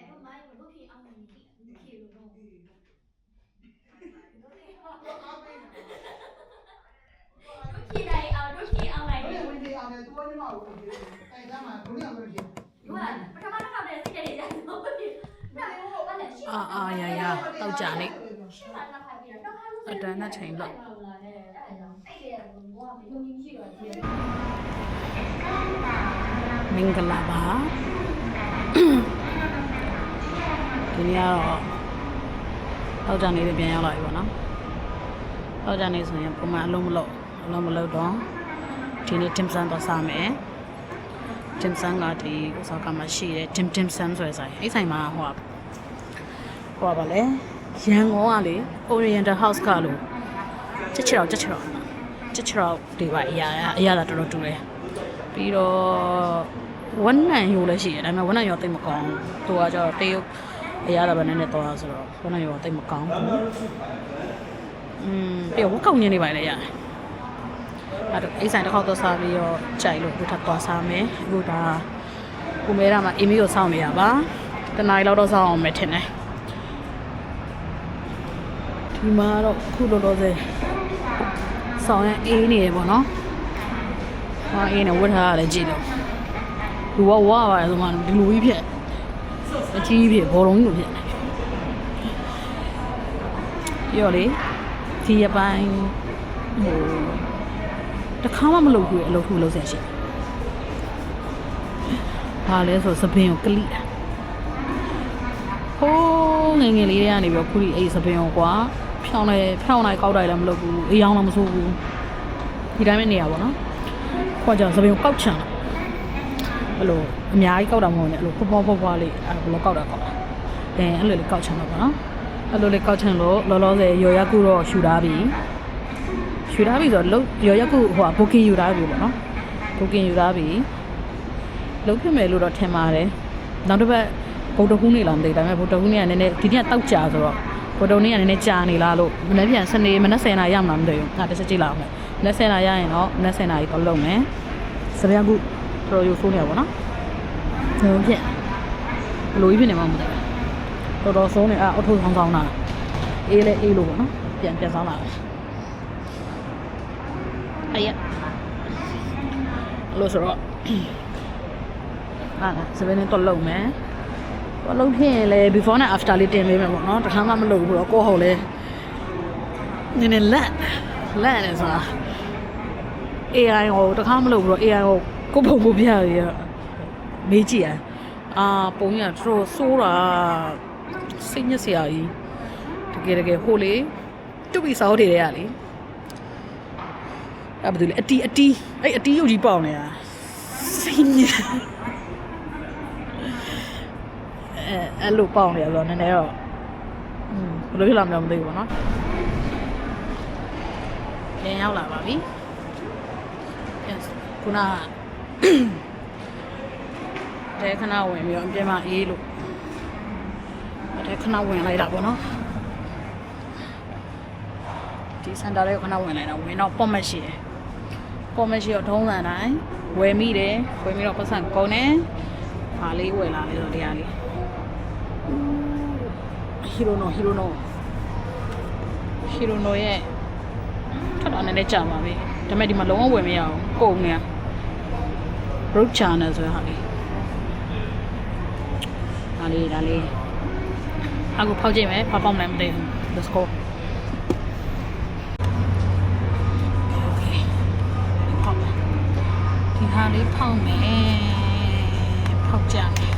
တော့မိုင်းတို့ဖြစ်အောင်နေတယ်ဖြစ်လို့တော့ဖြစ်လိုက်အောင်တို့ဖြစ်အောင်လိုက်တယ်ဝင်ဖြစ်အောင်တယ်သူကညီမကိုအဲဒါမှဘုရားဝင်ဖြစ်ဟုတ်လားပထမတစ်ခါတည်းစိတ်ကြတယ်ကြာတော့ဖြစ်တောက်ကြနေအတွန်းနဲ့ချိန်လောက်မင်္ဂလာပါဒီနေ့ကတော့တောက်ကြနေပြီးပြန်ရောက်လာပြီပေါ့နော်တောက်ကြနေဆိုရင်ပုံမှန်အလုံးမလုပ်တော့ဒီနေ့ dim sum တော့စားမယ် dim sum ကဒီဥစားကမှရှိတယ် dim sum ဆိုတဲ့ဆိုင်အဲ့ဆိုင်မှာဟိုပါလေရန်ကုန်ကလေ Oriental House ကလို့ချက်ချောက်ဒီပါအရာတော်တော်တူတယ်ပြီးတော့ဝန်းနံရိုးလည်းရှိတယ်ဒါပေမဲ့ဝန်းနံရိုးတိတ်မကောင်းသူကကျတော့တရုတ်အရာတော်ပဲနည်းနည်းတော့ဆိုတော့ဝန်းနံရိုးတိတ်မကောင်းဘူးပြီးတော့ဝက်ကောက်ညင်းနေပါလေရတယ်အဲ့တော့အိဆိုင်တစ်ခေါက်တော့စားပြီးတော့ကြိုက်လို့ဒီထပ်သွားစားမယ်အခုဒါကိုမဲရမှာအီမီကိုစောင့်နေရပါတနားရီလောက်တော့စောင့်အောင်မယ်ထင်တယ်ဒီမှာတော့ခုလောလောဆယ်ဆောင်ရအေးနေတယ်ပေါ့နော်ဟာအေးနေဝတ်ထားရတယ်ကြည့်တော့လူဝပါတယ်ဆိုမှဒီလူကြီးဖြစ်အကြီးဖြစ်ဘောလုံးကြီးလိုဖြစ်နေပြီးတော့လေဒီရပိုင်းဟိုတခါမှမလုပ်ဘူးအလုပ်ခုလုပ်ဆက်ရှိဘာလဲဆိုစပင်ကိုကလိဟိုးငယ်လေးတွေကနေပြီးခုဒီအဲ့စပင်ကိုကွာဖြောင်းလိုက်ကောက်လိုက်လည်းမလုပ်ဘူးအေးအောင်လည်းမဆိုးဘူးဒီတိုင်းပဲနေရပါတော့ခွာကြစပင်ကိုကောက်ချင်အဲ့လိုအများကြီးကောက်တာမဟုတ်နဲ့အဲ့လိုဖွားလေးအဲ့လိုကောက်တာအဲ့လိုလေးကောက်ချင်တော့ပါနော်အဲ့လိုလေးကောက်ချင်လို့လောလောဆယ်ရော်ရက်ကူတော့ရှူထားပြီဆိုတော့ရော်ရက်ကူဟိုဘိုကင်ယူထားပြီပေါ့နော်ဘိုကင်ယူထားပြီလုံးဖြစ်မယ်လို့တော့ထင်ပါတယ်နောက်တစ်ပတ်ဗုဒ္ဓဟူးနေ့လားမသိဘူးဒါပေမဲ့ဗုဒ္ဓဟူးနေ့ကနည်းနည်းဒီနေ့တောက်ကြဆိုတော့ဗုဒ္ဓဟူးနေ့ကနည်းနည်းကြာနေလားလို့မနေ့ပြန်စနေမနေ့10နာရီရမှာမသိဘူးငါတစ်ချက်ကြည့်လာအောင်မယ်မနေ့10နာရီရရင်တော့မနေ့10နာရီတော့လုပ်မယ်စပယ်ကူတော်ရိုးဆိုးနေရပါတော့ကျွန်တော်ဖြစ်ဘလိုကြီးဖြစ်နေမှမသိဘူးတော်ဆိုးနေအောက်ထုတ်ဆောင်းတာအေးလဲအေးလို့ပေါ့နော်ပြန်ဆောင်းလာအဲ့ရလို့ဆိုတော့စပယ်နဲ့တော့လုပ်မယ်ဘာလို့ဖြစ်ရင်လဲ before နဲ့ after လေးတင်ပေးမယ်ပေါ့နော်တခါမှမလုပ်ဘူးတော့ကိုယ့်ဟုတ်လဲနည်းနည်းလက်နေဆိုတာ AI ကိုတခါမလုပ်ဘူးတော့ AI ကိုပုံကိုပြရမေးကြည့်ပုံရတော်ဆိုးတာစိတ်ညစ်စရာကြီးတကယ်ဟိုလေတူပြီးစားတယ်ရလေအဲ့ဘာလို့လဲအတီးရုပ်ကြီးပေါက်နေတာစိတ်ညစ်အဲ့လိုပေါက်နေရတော့နည်းနည်းတော့ဘယ်လိုဖြစ်လာမလဲမသိဘူးပေါ့နော်ပြန်ရောက်လာပါပြီခုနတဲခဏဝင်ပြီးတော့အပြင်မှာအေးလို့တဲခဏဝင်လိုက်တာပေါ့နော်ဒီစင်တာလေးခဏဝင်လိုက်တာဝင်တော့ပေါ့မရှိတော့ထုံးစံတိုင်းဝယ်မိတယ်ဝယ်ပြီးတော့ပတ်စံကုန်တယ်ဟာလေးဝယ်လာလေတော့တရားလေးဟီရိုနိုရဲ့ထပ်တော့နည်းနည်းကြာပါပြီဒါပေမဲ့ဒီမှာလုံးဝဝယ်မရအောင်ကုန်နေroad channel ဆိုဟာလေးဒါလေးအခုဖောက်ကြည့်မယ်ဘာပေါက်မလဲမသိဘူး let's go okay ဒီဟာလေးဖောက်မယ်ဖောက်ကြမယ်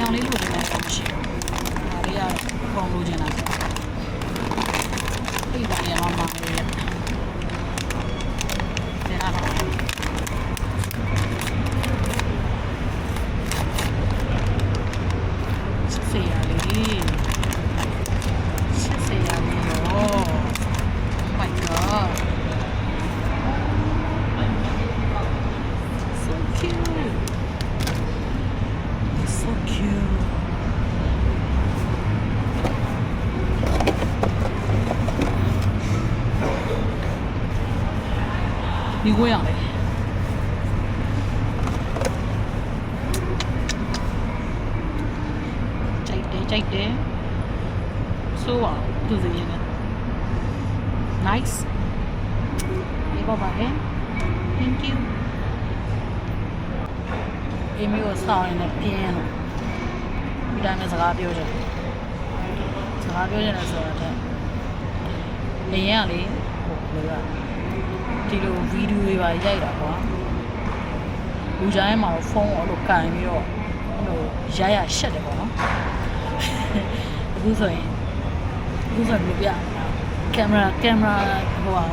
ရောင်လေးလိုချင်တဲ့ပုံရှိတယ်။ဒါလေးကပုံလိုချင်တာ။ဒီပိုင်းရမှာလေ။ဒါတော့ စေရလေးချစ်စေရလေးရော Oh my god so cute so cute ဒီကိုရမယ်ကြိုက်တယ်ဆိုပါသူစရင်နဲ့ nice ဒီပါပါလေ thank you အေမီကိုစောင်းနေပြင်းလို့ဒီတိုင်းနဲ့စကားပြောကြတယ်ဆိုတော့နေရလေဟိုလေကဒီလိုဗီဒီယိုတွေပါရိုက်တာကွာလူကြိုင်းမှာဖုန်းကိုအဲ့လိုကန်ပြီးတော့အဲ့လိုရရှက်တယ်ပေါ့နော်အခုဆိုရင်ပြကင်မရာဟိုဟာ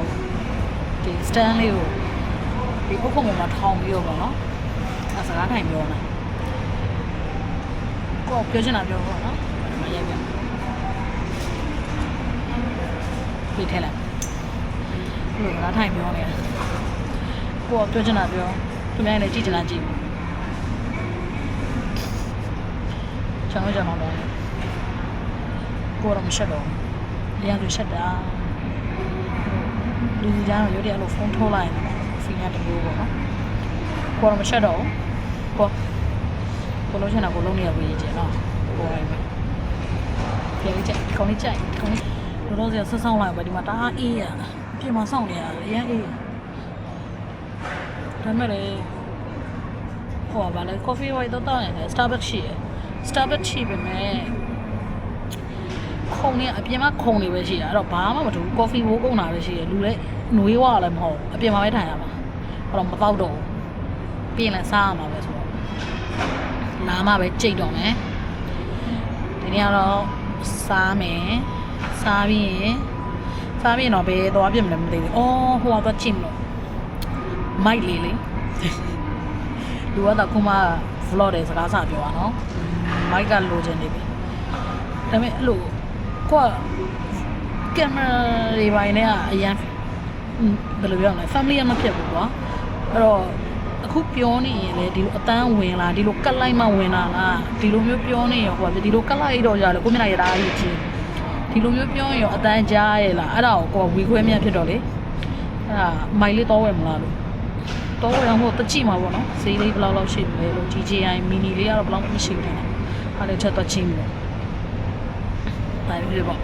ဒီစတန်လေးကိုဒီပုတ်ခုံမှာထောင်ပြီးတော့ပေါ့နော်အဲစကားထိုင်ပြောနေကိုပြောချင်တာပြောပေါ့နော်မရိုက်ပြပြထဲလိုက်ဒီစကားထိုင်ပြောနေတာကိုပြောချင်တာပြောသူများလည်းကြည့်ချင်တာကြည့်ချောင်းကြမှာတော့ကိုတော့မရှက်တော့ရရသူရှက်တာလူကြီးကြားတော့ရုပ်တရက်လို့ဖုန်းထိုးလိုက်ရင်ဖီးရတမျိုးပေါ့နော်ကိုတော့မရှက်တော့ကိုလုံးချင်တာကိုလုံးနေရကိုရေးချင်တော့ကိုရိုင်းပဲပြန်ကြိုက်ခေါင်းလေးကြိုက်ခေါင်းလေးတော့ဆက်ဆောင်လိုက်ပဲဒီမှာတအားအေးရပြင်မှာစောင့်နေရအရင်အေးဒါမဲ့လေဟိုဘာလဲ coffee white တော့တောင်းရတယ် Starbucks ရှိရ Starbucks ရှိပဲမဲ့ခုံနေအပြင်မှာခုံနေပဲရှိတာအဲ့တော့ဘာမှမတူဘူး coffee ဘိုးကုန်တာပဲရှိရလူလည်းຫນွေးဝါလည်းမဟုတ်အပြင်မှာပဲထိုင်ရမှာအဲ့တော့မတော့တော့ပြင်လဲစားရမှာပဲဆိုတော့လာမှပဲကြိတ်တော့မယ်ဒီနေ့ကတော့စားမယ်စားပြီးရင်တော့ဘယ်သွားပြမလဲမသိဘူးအော်ဟိုကတော့ကြည့်မလို့မိုက်လေးလူကတော့ခုမှ vlog တွေစကားစပြောတာနော်မိုက်ကလိုချင်နေပြီဒါပေမဲ့အဲ့လိုကိုကင်မရာတွေပိုင်းနဲ့အရင်ဘယ်လိုပြောမလဲ family မဖြစ်ဘူးကွာအဲ့တော့အခုပြောနေရင်လေဒီလိုအတန်းဝင်လာဒီလိုကတ်လိုက်မှဝင်လာလားဒီလိုမျိုးပြောနေရောကွာဒီလိုကတ်လိုက်တော့ကြတယ်ကိုမျက်နှာရတာအကြီးချင်းဒီလိုမျိုးပြောရင်ရောအတန်းကြားရဲ့လားအဲ့ဒါကိုဝီခွဲမြတ်ဖြစ်တော့လေအဲ့ဒါမိုင်လေးတော့ဝယ်မလားလို့တော့ဝယ်တော့တကြည့်မှာပေါ့နော်ဈေးလေးဘယ်လောက်ရှိမလဲလို့ GJI mini လေးကတော့ဘယ်လောက်မရှိဘူးတဲ့အဲ့ဒါချက်တော့ချင်းလို့ဒါပြီးပေါ့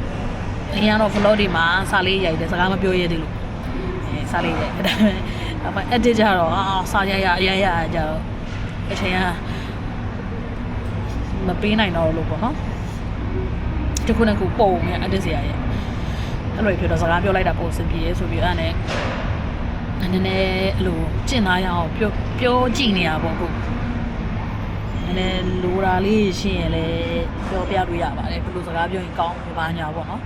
အရင်ကတော့ vlog တွေမှာစာလေးရိုက်တယ်စကားမပြောရသေးလို့စာလေးရိုက်ဒါပေမဲ့ edit ကြတော့စာရအရင်ရကြတော့အချိန်ကမပေးနိုင်တော့လို့ပေါ့နော်တခုနဲ့ခုပုံနေ edit စရာရဲ့အဲ့လိုပြောတော့စကားပြောလိုက်တာပုံစံပြေဆိုပြီးအဲ့ဒါနဲ့နည်းနည်းအဲ့လိုကျင့်သားရအောင်ပြောကြည့်နေရပေါ့ခုနည်းနည်းလိုတာလေးရှိရင်လည်းပြောပြလို့ရပါတယ်ဘယ်လိုစကားပြောရင်ကောင်းဘာညာပေါ့နော်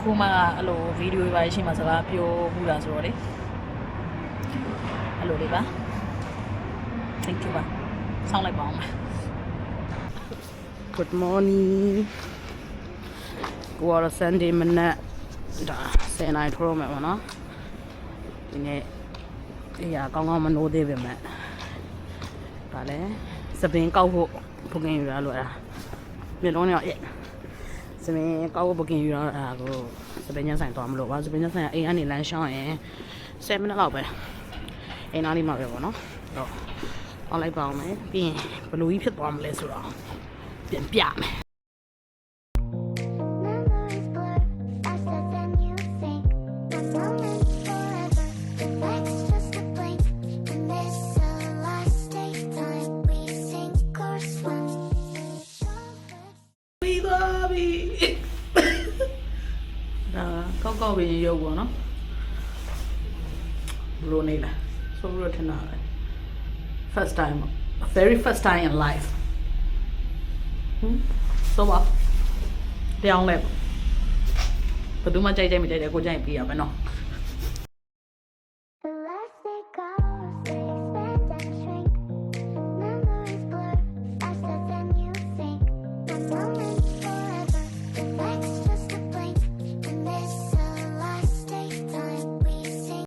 ခုမှအဲ့လိုဗီဒီယိုတွေပါရှိမှစကားပြောမှုတာဆိုတော့လေအဲ့လိုလေးပါ thank you ပါဆောင်းလိုက်ပါအောင် good morning ကိုရ Sunday မနက်ဒါ10 နာရီထိုးရမယ်ပေါ့နော်ဒီနေ့အေးရကောင်းကောင်းမနိုးသေးပဲမဲ့ဒါလည်းစပင်းကောက်ဖို့ဘုကင်ယူရလို့အဲ့ဒါမျိုးလုံးတော့စပင်းကောက်ဖို့ဘုကင်ယူရအဲ့ဒါကိုစပင်းညဆိုင်သွားမလို့ပါစပင်းညဆိုင်အိမ်ကနေလမ်းရှောင်းရင်7 မိနစ်လောက်ပဲအိမ်နားလေးမှာပဲပေါ့နော်တော့အောင်လိုက်ပါအောင်မယ်ပြီးရင်ဘယ်လိုကြီးဖြစ်သွားမလဲဆိုတော့ပြန်ပြမယ် ကောက်ပင်ရုပ်ပေါ့နော်ဘလိုနေလဲဆိုတော့ထင်တာလေ first time very first time in life ဆိုပါပြောင်းလဲဘယ်သူမှကြိုက်မကြိုက်တယ်ကိုကြိုက်ပြီးရမယ်နော်